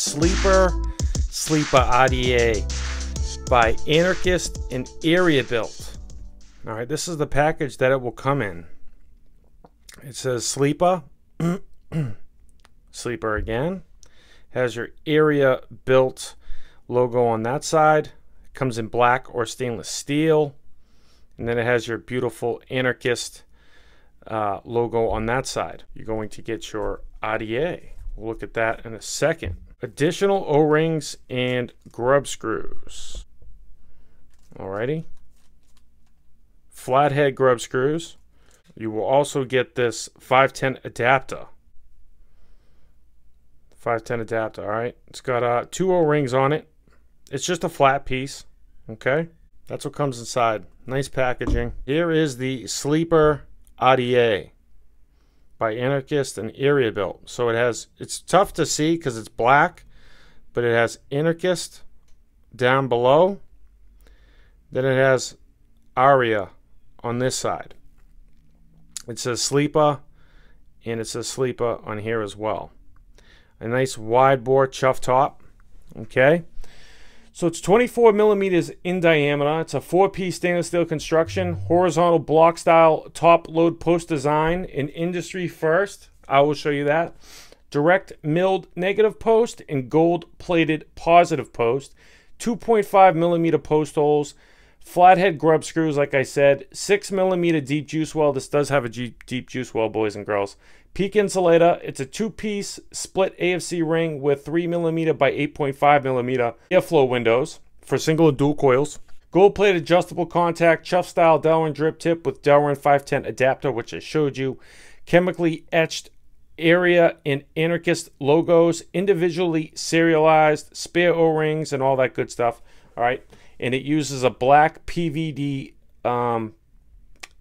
sleeper RDA by Anarchist and Aria built. All right, this is the package that it will come in. It says sleeper, sleeper again. Has your Aria built logo on that side. It comes in black or stainless steel. And then it has your beautiful Anarchist logo on that side. You're going to get your RDA. We'll look at that in a second. Additional O-rings and grub screws. Alrighty. Flathead grub screws. You will also get this 510 adapter. 510 adapter, alright. It's got 2 O-rings on it. It's just a flat piece. Okay. That's what comes inside. Nice packaging. Here is the sleeper RDA by Anarchist and Aria built. So it's tough to see because it's black, but it has Anarchist down below. Then it has Aria on this side. It says sleeper, and it says sleeper on here as well. A nice wide bore chuff top. Okay. So it's 24 millimeters in diameter. It's a 4-piece stainless steel construction, horizontal block style top load post design, an industry first. I will show you that. Direct milled negative post and gold plated positive post. 2.5 millimeter post holes. Flathead grub screws, like I said. 6 millimeter deep juice well. This does have a deep juice well, boys and girls. Peak insulator. It's a 2-piece split AFC ring with 3 millimeter by 8.5 millimeter airflow windows for single and dual coils. Gold plate adjustable contact, chuff style Delrin drip tip with Delrin 510 adapter, which I showed you. Chemically etched Aria and Anarchist logos, individually serialized, spare O-rings, and all that good stuff. All right, and it uses a black PVD.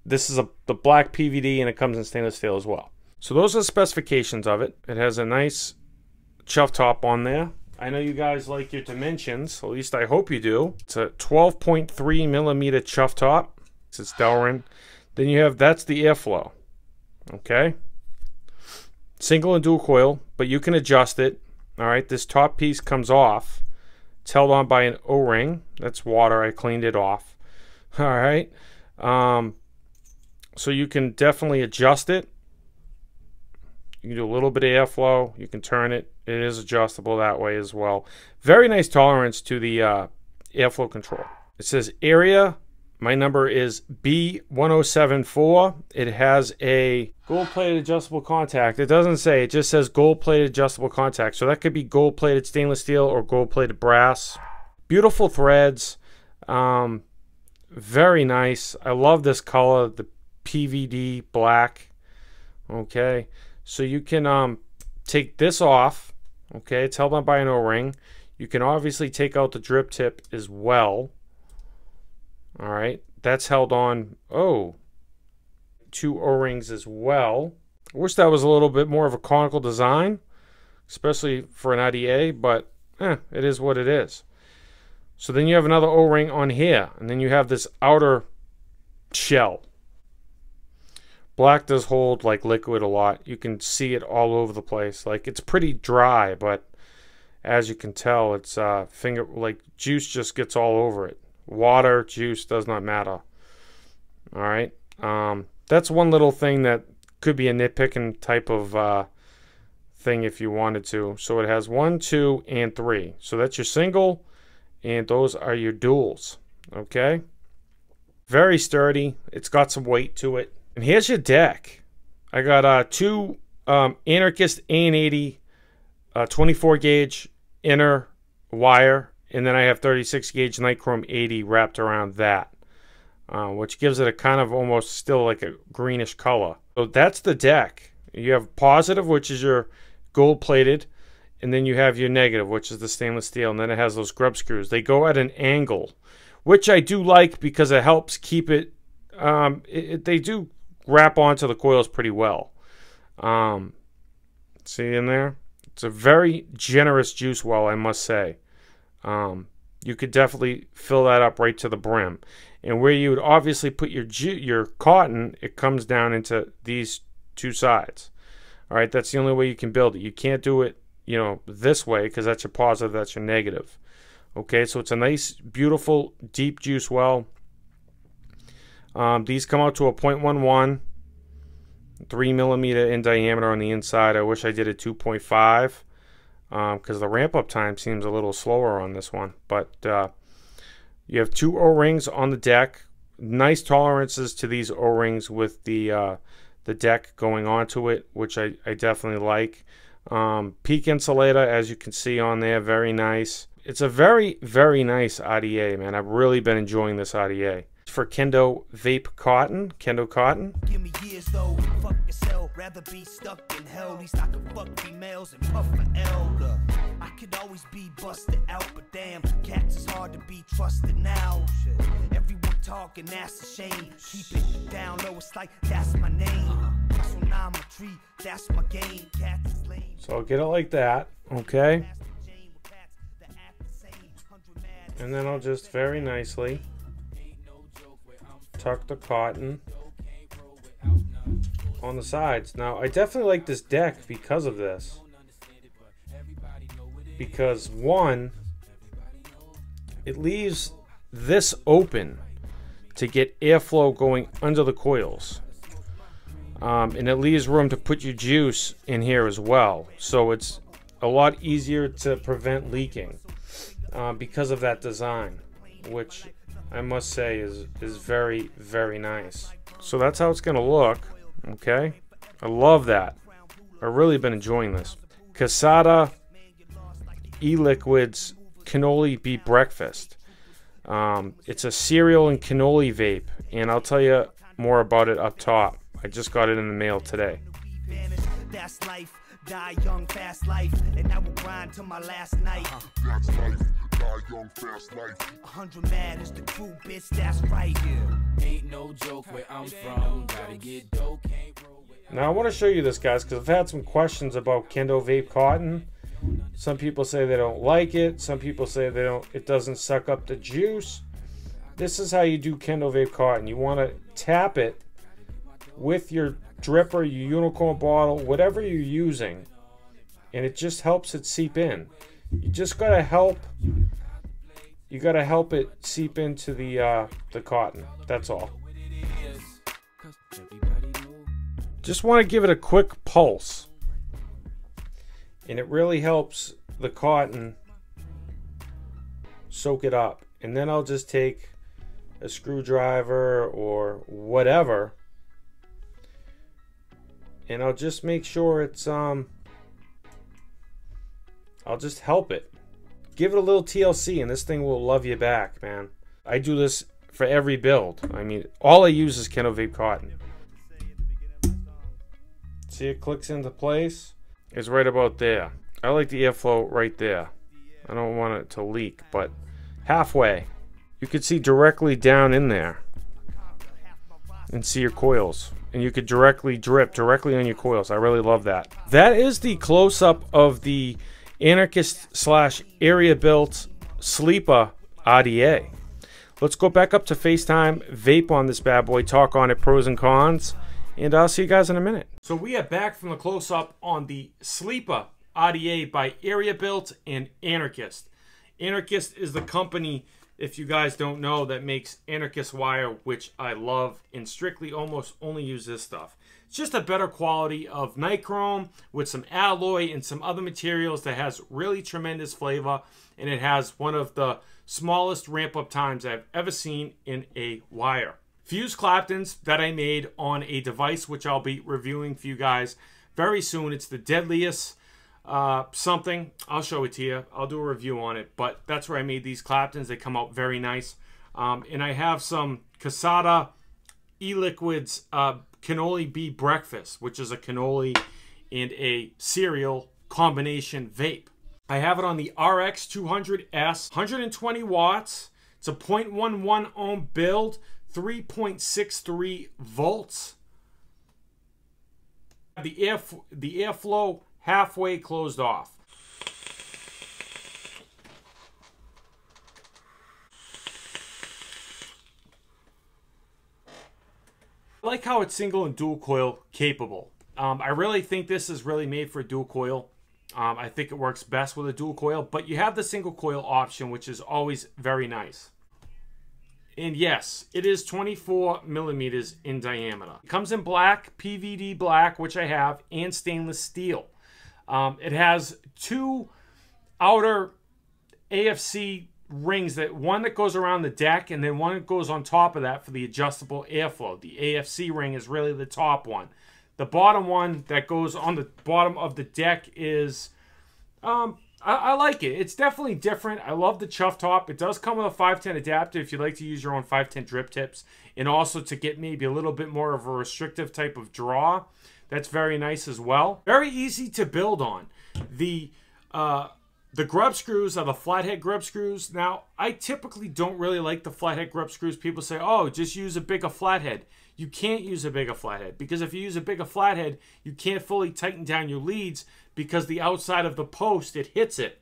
This is the black PVD, and it comes in stainless steel as well. So those are the specifications of it. It has a nice chuff top on there. I know you guys like your dimensions. At least I hope you do. It's a 12.3 millimeter chuff top. It's Delrin. Then you have, that's the airflow. Okay. Single and dual coil, but you can adjust it. All right. This top piece comes off. It's held on by an O-ring. That's water. I cleaned it off. All right. So you can definitely adjust it. You can do a little bit of airflow. You can turn it. It is adjustable that way as well. Very nice tolerance to the airflow control. It says Aria. My number is B1074. It has a gold-plated adjustable contact. It doesn't say. It just says gold-plated adjustable contact. So that could be gold-plated stainless steel or gold-plated brass. Beautiful threads. Very nice. I love this color, the PVD black. Okay. So you can take this off. Okay, it's held on by an O-ring. You can obviously take out the drip tip as well. All right, that's held on. Oh, 2 O-rings as well. I wish that was a little bit more of a conical design, especially for an RDA, but it is what it is. So then you have another O-ring on here, and then you have this outer shell. Black does hold like liquid a lot. You can see it all over the place. Like, it's pretty dry, but as you can tell, it's like juice just gets all over it. Water, juice, does not matter. All right. That's one little thing that could be a nitpicking type of thing if you wanted to. So it has 1, 2, and 3. So that's your single, and those are your duals. Okay. Very sturdy. It's got some weight to it. And here's your deck. I got 2 Anarchist A80 24 gauge inner wire, and then I have 36 gauge Nichrome 80 wrapped around that, which gives it a kind of almost still like a greenish color. So that's the deck. You have positive, which is your gold plated, and then you have your negative, which is the stainless steel, and then it has those grub screws. They go at an angle, which I do like because it helps keep it. They do wrap onto the coils pretty well. See in there? It's a very generous juice well, I must say. You could definitely fill that up right to the brim. And where you would obviously put your cotton, it comes down into these 2 sides. All right, that's the only way you can build it. You can't do it, you know, this way, because that's your positive, that's your negative. Okay, so it's a nice, beautiful, deep juice well. These come out to a 0.11, 3 millimeter in diameter on the inside. I wish I did a 2.5 because the ramp up time seems a little slower on this one. But you have 2 O-rings on the deck. Nice tolerances to these O-rings with the deck going onto it, which I definitely like. Peak insulator, as you can see on there, very nice. It's a very, very nice RDA, man. I've really been enjoying this RDA. For Kendo Vape Cotton, Kendo Cotton. Give me years though, fuck yourself, rather be stuck in hell. At least I can fuck females and puff for elder. I could always be busted out, but damn, cats is hard to be trusted now. Everyone talking, that's a shame. Keep it down low, it's like that's my name. So now I'm a tree, that's my game. Cats is lame. So I'll get it like that, okay? And then I'll just very nicely tuck the cotton on the sides. Now, I definitely like this deck because of this. Because, one, it leaves this open to get airflow going under the coils. And it leaves room to put your juice in here as well. So it's a lot easier to prevent leaking because of that design, which I must say is very, very nice. So that's how it's going to look, okay? I love that. I've really been enjoying this. Casada E-Liquids Canolli Bee Breakfast. It's a cereal and cannoli vape, and I'll tell you more about it up top. I just got it in the mail today. That's life, die young, fast life, and I will grind till my last night. That's life, die young, fast life. 100 mad is the crew, bitch, that's right. Ain't no joke where I'm from, gotta get dope. Now I want to show you this, guys, because I've had some questions about Kendo Vape Cotton. Some people say they don't like it. Some people say they don't. It doesn't suck up the juice. This is how you do Kendo Vape Cotton. You want to tap it with your dripper, your unicorn bottle, whatever you're using, and it just helps it seep in. You just gotta help. You gotta help it seep into the cotton. That's all. Just want to give it a quick pulse, and it really helps the cotton soak it up. And then I'll just take a screwdriver or whatever, and I'll just make sure it's I'll just help it. Give it a little TLC and this thing will love you back, man. I do this for every build. I mean, all I use is Kendo Vape Cotton. See, it clicks into place. It's right about there. I like the airflow right there. I don't want it to leak, but halfway. You could see directly down in there and see your coils. And you could directly drip directly on your coils. I really love that. That is the close-up of the Anarchist Aria built sleeper RDA. Let's go back up to FaceTime, vape on this bad boy, talk on it, pros and cons, and I'll see you guys in a minute. So we are back from the close-up on the sleeper RDA by Aria Built and Anarchist. Anarchist is the company, if you guys don't know, that makes Anarchist wire, which I love, and strictly almost only use this stuff. It's just a better quality of nichrome with some alloy and some other materials that has really tremendous flavor, and it has one of the smallest ramp up times I've ever seen in a wire. Fuse Claptons that I made on a device which I'll be reviewing for you guys very soon. It's the deadliest something. I'll show it to you. I'll do a review on it, but that's where I made these Claptons. They come out very nice. And I have some Casada E-Liquids Cannoli Bee Breakfast, which is a cannoli and a cereal combination vape. I have it on the RX 200S, 120 watts. It's a 0.11 ohm build, 3.63 volts. The airflow halfway closed off. I like how it's single and dual coil capable. I really think this is really made for dual coil. I think it works best with a dual coil, but you have the single coil option, which is always very nice. And yes, it is 24 millimeters in diameter. It comes in black, PVD black, which I have, and stainless steel. It has two outer AFC rings, one that goes around the deck, and then one that goes on top of that for the adjustable airflow. The AFC ring is really the top one. The bottom one that goes on the bottom of the deck is, I like it. It's definitely different. I love the chuff top. It does come with a 510 adapter if you'd like to use your own 510 drip tips, and also to get maybe a little bit more of a restrictive type of draw. That's very nice as well. Very easy to build on. The grub screws are the flathead grub screws. Now, I typically don't really like the flathead grub screws. People say, oh, just use a bigger flathead. You can't use a bigger flathead, because if you use a bigger flathead, you can't fully tighten down your leads, because the outside of the post, it hits it,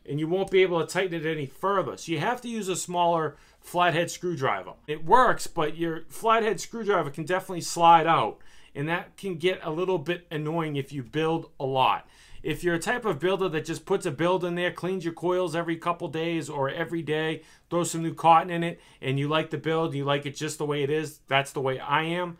and you won't be able to tighten it any further. So you have to use a smaller flathead screwdriver. It works, but your flathead screwdriver can definitely slide out, and that can get a little bit annoying if you build a lot. If you're a type of builder that just puts a build in there, cleans your coils every couple days or every day, throws some new cotton in it, and you like the build, you like it just the way it is, that's the way I am,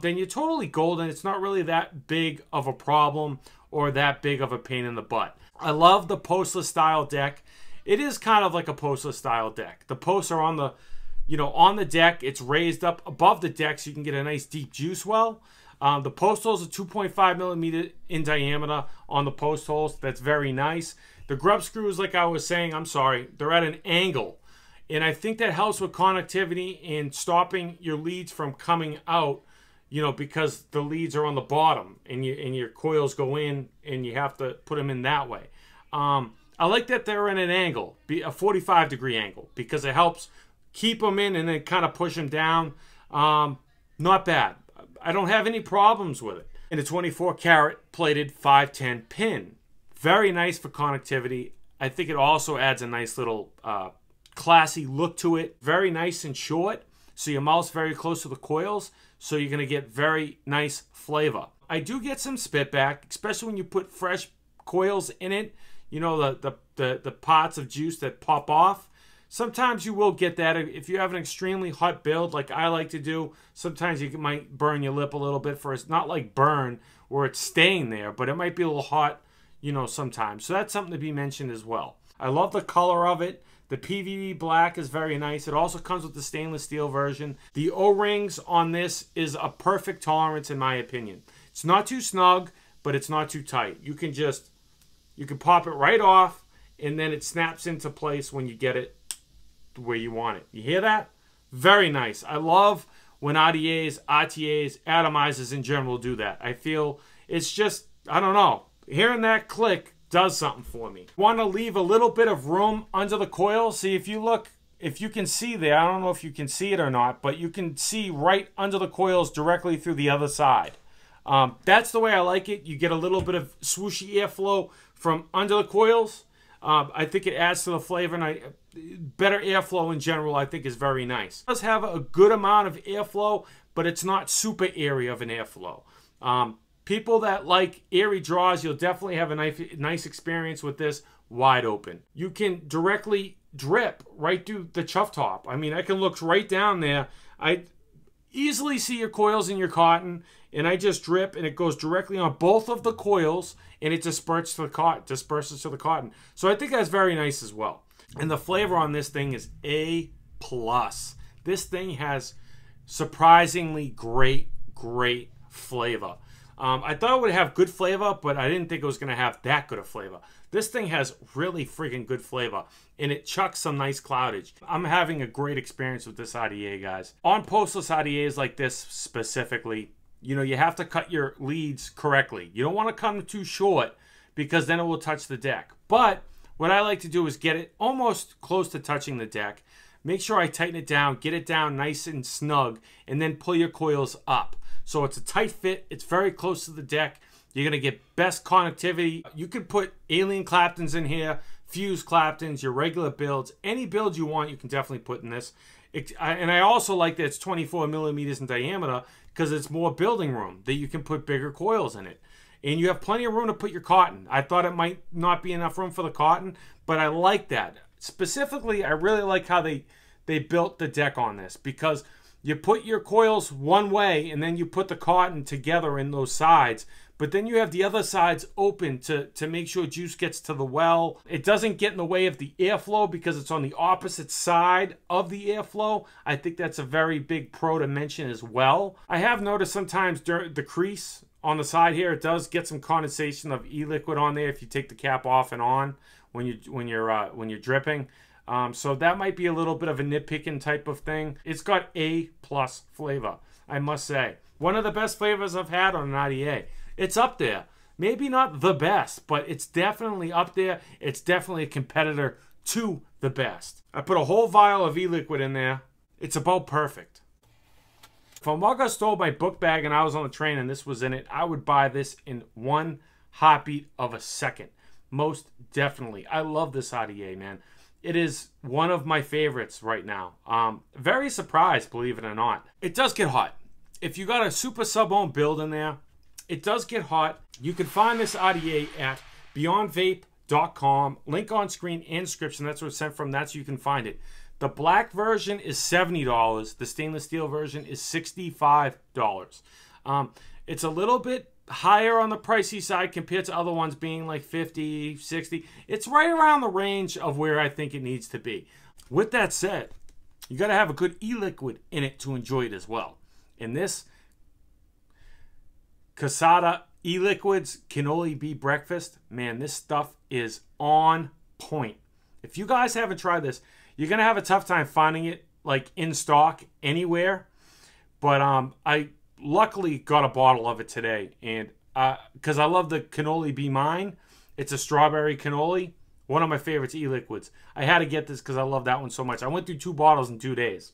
then you're totally golden. It's not really that big of a problem or that big of a pain in the butt. I love the postless style deck. It is kind of like a postless style deck. The posts are on the, on the deck. It's raised up above the deck so you can get a nice deep juice well. The post holes are 2.5 millimeter in diameter on the post holes. That's very nice. The grub screws, like I was saying, they're at an angle. And I think that helps with connectivity and stopping your leads from coming out, because the leads are on the bottom and your coils go in and you have to put them in that way. I like that they're in an angle, a 45-degree angle, because it helps keep them in and then kind of push them down. Not bad. I don't have any problems with it. And a 24 karat plated 510 pin. Very nice for connectivity. I think it also adds a nice little classy look to it. Very nice and short, so your mouth's very close to the coils, so you're going to get very nice flavor. I do get some spit back, especially when you put fresh coils in it. The pots of juice that pop off. Sometimes you will get that if you have an extremely hot build like I like to do. Sometimes you might burn your lip a little bit for it's not like burn where it's staying there, but it might be a little hot, sometimes. So that's something to be mentioned as well. I love the color of it. The PVD black is very nice. It also comes with the stainless steel version. The O-rings on this is a perfect tolerance in my opinion. It's not too snug, but it's not too tight. You can pop it right off, and then it snaps into place when you get it where you want it. You hear that? Very nice. I love when RDAs, RTAs, atomizers in general do that. I feel it's just, I don't know, hearing that click does something for me. Want to leave a little bit of room under the coil. See, if you can see there, I don't know if you can see it or not, but you can see right under the coils directly through the other side. That's the way I like it. You get a little bit of swooshy airflow from under the coils. I think it adds to the flavor, and better airflow in general I think is very nice. It does have a good amount of airflow, but it's not super airy of an airflow. People that like airy draws, you'll definitely have a nice experience with this wide open. You can directly drip right through the chuff top. I mean, I can look right down there. I easily see your coils in your cotton, and I just drip, and it goes directly on both of the coils, and it disperses to the cotton. So I think that's very nice as well. And the flavor on this thing is A+. This thing has surprisingly great flavor. I thought it would have good flavor, but I didn't think it was going to have that good of flavor. This thing has really freaking good flavor, and it chucks some nice cloudage. I'm having a great experience with this RDA, guys. On postless RDAs like this specifically, you have to cut your leads correctly. You don't want to cut them too short, because then it will touch the deck. But what I like to do is get it almost close to touching the deck. Make sure I tighten it down, get it down nice and snug, and then pull your coils up. So it's a tight fit. It's very close to the deck. You're going to get best connectivity. You could put alien Claptons in here, fused Claptons, your regular builds. Any build you want, you can definitely put in this. And I also like that it's 24 millimeters in diameter, because it's more building room, that you can put bigger coils in it. And you have plenty of room to put your cotton. I thought it might not be enough room for the cotton, but I like that. Specifically, I really like how they built the deck on this, because you put your coils one way and then you put the cotton together in those sides, but then you have the other sides open to make sure juice gets to the well. It doesn't get in the way of the airflow because it's on the opposite side of the airflow. I think that's a very big pro to mention as well. I have noticed sometimes during the crease on the side here, it does get some condensation of e-liquid on there if you take the cap off and on when you're dripping. So that might be a little bit of a nitpicking type of thing. It's got A+ flavor, I must say. One of the best flavors I've had on an RDA. It's up there. Maybe not the best, but it's definitely up there. It's definitely a competitor to the best. I put a whole vial of e-liquid in there. It's about perfect. If a mugger stole my book bag and I was on the train and this was in it, I would buy this in one heartbeat of a second. Most definitely. I love this RDA, man. It is one of my favorites right now. Very surprised, believe it or not. It does get hot. If you got a super sub-ohm build in there, it does get hot. You can find this RDA at beyondvape.com. Link on screen and description. That's where it's sent from. That's where you can find it. The black version is $70. The stainless steel version is $65. It's a little bit higher on the pricey side compared to other ones being like 50, 60. It's right around the range of where I think it needs to be. With that said, you got to have a good e-liquid in it to enjoy it as well. And this Casada e-liquids Canolli Bee Breakfast, man, this stuff is on point. If you guys haven't tried this, you're going to have a tough time finding it like in stock anywhere. But I luckily got a bottle of it today, and because I love the Canolli Bee Mine. It's a strawberry cannoli, one of my favorites e-liquids. I had to get this because I love that one so much. I went through 2 bottles in 2 days.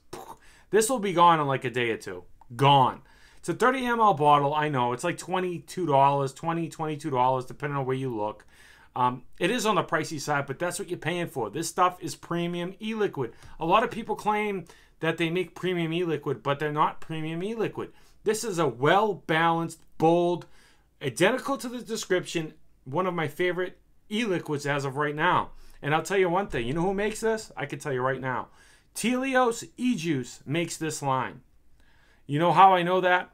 This will be gone in like a day or two. Gone. It's a 30 ml bottle. I know it's like $22, $22 depending on where you look. It is on the pricey side, but that's what you're paying for. This stuff is premium e-liquid. A lot of people claim that they make premium e-liquid, but they're not premium e-liquid. This is a well-balanced, bold, identical to the description, one of my favorite e-liquids as of right now. And I'll tell you one thing. You know who makes this? I can tell you right now. Telios E-Juice makes this line. You know how I know that?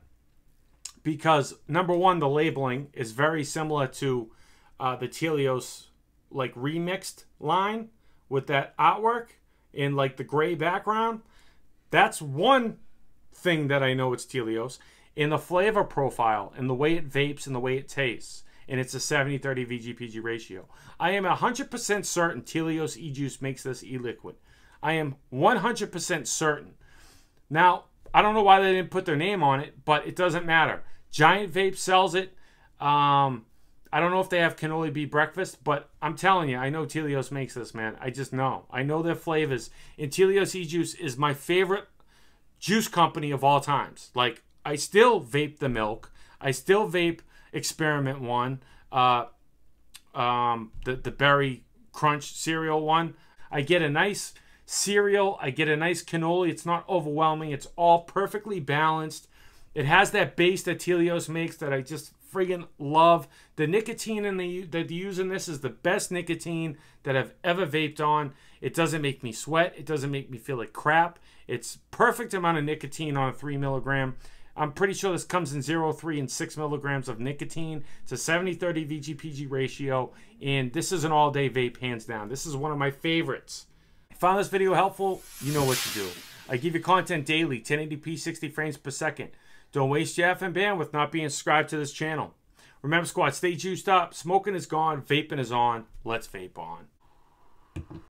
Because, number one, the labeling is very similar to the Telios like remixed line with that artwork in like the gray background. That's one thing that I know it's Telios. In the flavor profile and the way it vapes and the way it tastes. And it's a 70-30 VGPG ratio. I am 100% certain Telios E-Juice makes this e-liquid. I am 100% certain. Now, I don't know why they didn't put their name on it, but it doesn't matter. Giant Vape sells it. I don't know if they have Canolli Bee Breakfast, but I'm telling you, I know Telios makes this, man. I just know. I know their flavors. And Telios E-Juice is my favorite juice company of all times. Like, I still vape the milk. I still vape Experiment one. The Berry Crunch cereal one. I get a nice cereal. I get a nice cannoli. It's not overwhelming. It's all perfectly balanced. It has that base that Telios makes that I just friggin' love. The nicotine that they use in this is the best nicotine that I've ever vaped on. It doesn't make me sweat. It doesn't make me feel like crap. It's perfect amount of nicotine on a 3 milligram. I'm pretty sure this comes in 0, 3, and 6 milligrams of nicotine. It's a 70-30 VGPG ratio, and this is an all-day vape, hands down. This is one of my favorites. If you found this video helpful, you know what to do. I give you content daily, 1080p, 60 frames per second. Don't waste your FM bandwidth not being subscribed to this channel. Remember, squad, stay juiced up. Smoking is gone. Vaping is on. Let's vape on.